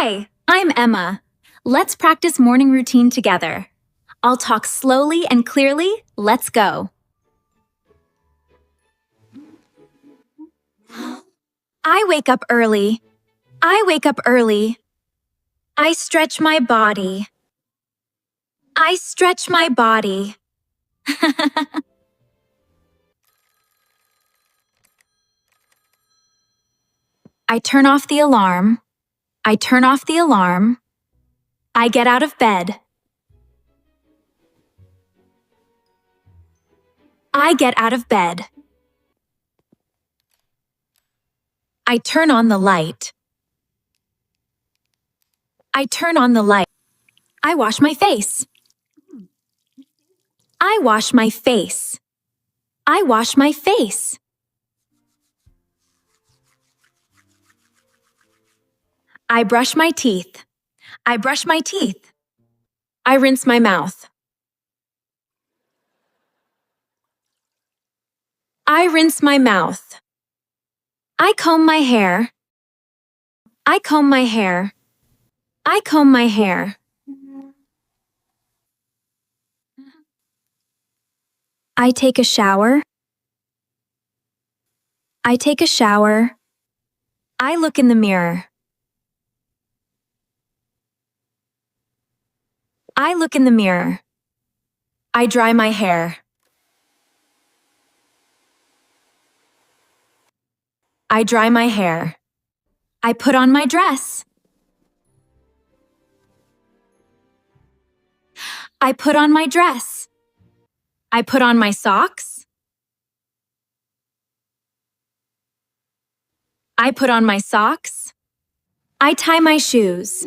Hi, I'm Emma. Let's practice morning routine together. I'll talk slowly and clearly. Let's go. I wake up early. I wake up early. I stretch my body. I stretch my body. I turn off the alarm. I turn off the alarm. I get out of bed. I get out of bed. I turn on the light. I turn on the light. I wash my face. I wash my face. I wash my face. I brush my teeth. I brush my teeth. I rinse my mouth. I rinse my mouth. I comb my hair. I comb my hair. I comb my hair. I take a shower. I take a shower. I look in the mirror. I look in the mirror. I dry my hair. I dry my hair. I put on my dress. I put on my dress. I put on my socks. I put on my socks. I tie my shoes.